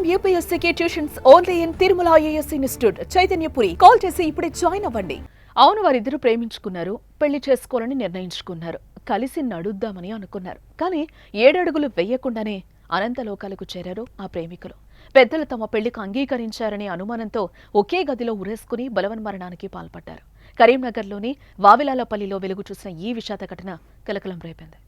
IIM UPSCకి tuitions only in Tirumala IAS institute Chaitanyapuri. Call చేసి ఇప్పుడే జాయిన్ అవ్వండి. అవును, వారిద్దరూ ప్రేమించుకున్నారు, పెళ్లి చేసుకోవాలని నిర్ణయించుకున్నారు, కలిసి నడుద్దామని అనుకున్నారు. కానీ 7 అడుగులు వెయ్యకుండానే అనంతలోకాలకు చేరారు ఆ ప్రేమికులు. పెద్దలు తమ పెళ్లికి అంగీకరించారనే అనుమానంతో ఒకే గదిలో ఉరేసుకుని బలవన్మరణానికి పాల్పడ్డారు. కరీంనగర్లోని వావిలాలపల్లిలో వెలుగు చూసిన ఈ విషాద ఘటన కలకలం రేపింది.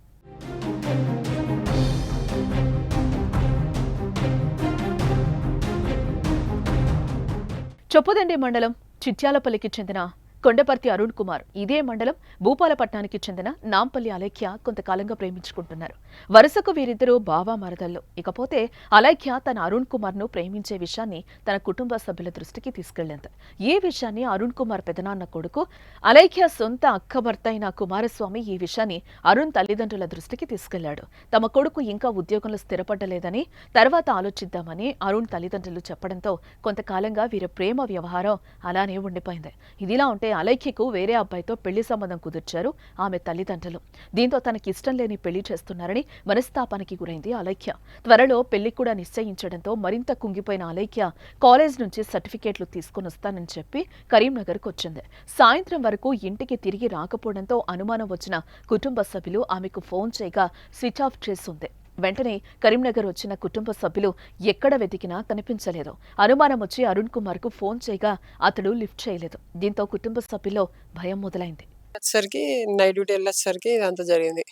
చొప్పదండి మండలం చిట్యాలపల్లికి చెందిన కొండపర్తి అరుణ్ కుమార్, ఇదే మండలం భూపాలపట్నానికి చెందిన నాంపల్లి అలైఖ్య కొంతకాలంగా ప్రేమించుకుంటున్నారు. వరుసకు వీరిద్దరూ బావా మరదళ్ళు. ఇకపోతే అలైఖ్య తన అరుణ్ కుమార్ ను ప్రేమించే విషయాన్ని తన కుటుంబ సభ్యుల దృష్టికి తీసుకెళ్లింది. ఈ విషయాన్ని అరుణ్ కుమార్ పెదనాన్న కొడుకు, అలైఖ్య సొంత అక్క భర్త అయిన కుమారస్వామి ఈ విషయాన్ని అరుణ్ తల్లిదండ్రుల దృష్టికి తీసుకెళ్లాడు. తమ కొడుకు ఇంకా ఉద్యోగంలో స్థిరపడ్డలేదని, తర్వాత ఆలోచిద్దామని అరుణ్ తల్లిదండ్రులు చెప్పడంతో కొంతకాలంగా వీరి ప్రేమ వ్యవహారం అలానే ఉండిపోయింది. ఇదిలా ఉంటే అలైఖ్యకు వేరే అబ్బాయితో పెళ్లి సంబంధం కుదిర్చారు ఆమె తల్లిదండ్రులు. దీంతో తనకి ఇష్టం లేని పెళ్లి చేస్తున్నారని మనస్తాపానికి గురైంది అలైఖ్య. త్వరలో పెళ్లి కూడా నిశ్చయించడంతో మరింత కుంగిపోయిన అలైఖ్య కాలేజ్ నుంచి సర్టిఫికేట్లు తీసుకుని వస్తానని చెప్పి కరీంనగర్కు వచ్చింది. సాయంత్రం వరకు ఇంటికి తిరిగి రాకపోవడంతో అనుమానం వచ్చిన కుటుంబ సభ్యులు ఆమెకు ఫోన్ చేయగా స్విచ్ ఆఫ్ చేస్తుంది. వెంటనే కరీంనగర్ వచ్చిన కుటుంబ సభ్యులు ఎక్కడ వెతికినా కనిపించలేదు. అనుమానం వచ్చి అరుణ్ కుమార్ కు ఫోన్ చేయగా అతడు లిఫ్ట్ చేయలేదు. దీంతో కుటుంబ సభ్యుల్లో భయం మొదలైంది. వచ్చేసరికి నైట్ డ్యూటీ వెళ్ళేసరికి ఇదంతా జరిగింది.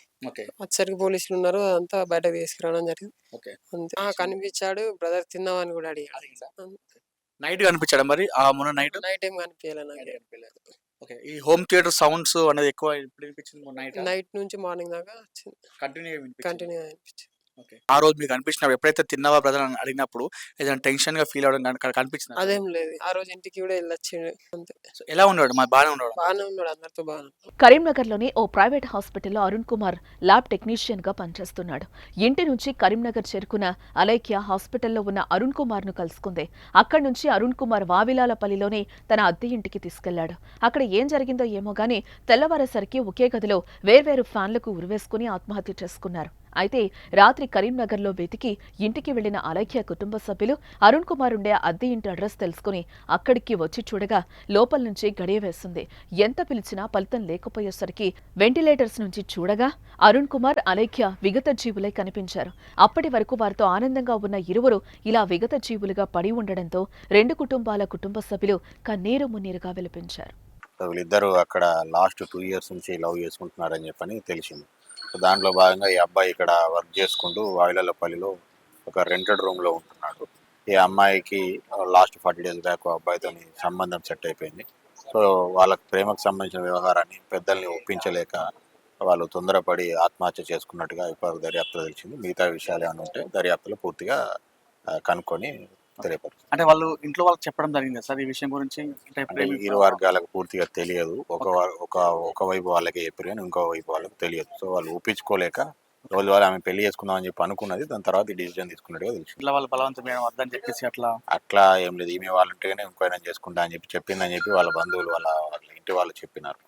వచ్చేసరికి పోలీసులు ఉన్నారు, అంతా బయటకు తీసుకురావడం జరిగింది. అంతే. కనిపించాడు, బ్రదర్ తిందామని కూడా అడిగాడు. నైట్ కనిపించాడు. మరి ఆ మొన్న నైట్ ఏం కనిపించలేదు. ఓకే, ఈ హోమ్ థియేటర్ సౌండ్స్ అనేది ఎక్కువ ఎప్పుడు వినిపించింది? నైట్ నుంచి మార్నింగ్ దాకా కంటిన్యూ అనిపించింది. ఓకే, ఆ రోజు మీకు అనిపించినప్పుడు ఎప్పుడైతే తిన్నావా బ్రదర్ అని అడిగినప్పుడు ఏదైనా టెన్షన్ గా ఫీల్ అవడం కనిపించింది? అదేం లేదు. ఆ రోజు ఇంటికి కూడా వెళ్ళొచ్చిండు. అంతే. ఎలా ఉన్నాడు? బాగానే ఉన్నాడు. అందరితో బాగానే. కరీంనగర్లోని ఓ ప్రైవేట్ హాస్పిటల్లో అరుణ్ కుమార్ ల్యాబ్ టెక్నీషియన్ గా పనిచేస్తున్నాడు. ఇంటి నుంచి కరీంనగర్ చేరుకున్న అలైఖ్య హాస్పిటల్లో ఉన్న అరుణ్ కుమార్ ను కలుసుకుంది. అక్కడి నుంచి అరుణ్ కుమార్ వావిలాలపల్లిలోని తన అద్దె ఇంటికి తీసుకెళ్లాడు. అక్కడ ఏం జరిగిందో ఏమో గానీ తెల్లవారేసరికి ఒకే గదిలో వేర్వేరు ఫ్యాన్లకు ఉరివేసుకుని ఆత్మహత్య చేసుకున్నారు. అయితే రాత్రి కరీంనగర్లో వెతికి ఇంటికి వెళ్లిన అలైఖ్య కుటుంబ సభ్యులు అరుణ్ కుమార్ ఉండే అద్దె ఇంటి అడ్రస్ తెలుసుకుని అక్కడికి వచ్చి చూడగా లోపల నుంచి గడియ వేస్తుంది. ఎంత పిలిచినా ఫలితం లేకపోయేసరికి వెంటిలేటర్స్ నుంచి చూడగా అరుణ్ కుమార్, అలైఖ్య విగత జీవులై కనిపించారు. అప్పటి వరకు వారితో ఆనందంగా ఉన్న ఇరువురు ఇలా విగత జీవులుగా పడి ఉండడంతో రెండు కుటుంబాల కుటుంబ సభ్యులు కన్నీరు మున్నీరుగా విలపించారు. వీళ్ళిద్దరూ అక్కడ లాస్ట్ 2 years నుంచి లవ్ చేసుకుంటున్నారని చెప్పని తెలిసింది. దాంట్లో భాగంగా ఈ అబ్బాయి ఇక్కడ వర్క్ చేసుకుంటూ వావిలాలపల్లిలో ఒక రెంటెడ్ రూమ్లో ఉంటున్నాడు. ఈ అమ్మాయికి లాస్ట్ 40 days బ్యాక్ అబ్బాయితో సంబంధం సెట్ అయిపోయింది. సో వాళ్ళకి ప్రేమకు సంబంధించిన వ్యవహారాన్ని పెద్దల్ని ఒప్పించలేక వాళ్ళు తొందరపడి ఆత్మహత్య చేసుకున్నట్టుగా ఇప్పుడు దర్యాప్తులో తెలిసింది. మిగతా విషయాలు ఏమైనా ఉంటే దర్యాప్తులో పూర్తిగా కనుక్కొని తెలియపరుస్తుంది. అంటే వాళ్ళు ఇంట్లో వాళ్ళకి చెప్పడం జరిగింది సార్ ఈ విషయం గురించి? ఇరు వర్గాలకు పూర్తిగా తెలియదు. ఒక వైపు వాళ్ళకి చెప్పారు కానీ ఇంకో వైపు వాళ్ళకి తెలియదు. సో వాళ్ళు ఒప్పించుకోలేక రోజు ఆమె పెళ్లి చేసుకుందామని చెప్పి అనుకున్నది. దాని తర్వాత ఈ డిసిజన్ తీసుకున్నట్టుగా తెలిసింది. ఇట్లా వాళ్ళు బలవంతం వద్దని చెప్పేసి అట్లా ఏం లేదు. ఈమె వాళ్ళంటేనే ఇంకో చేసుకుంటా అని చెప్పి చెప్పిందని చెప్పి వాళ్ళ బంధువులు వాళ్ళ ఇంటి వాళ్ళు చెప్పినారు.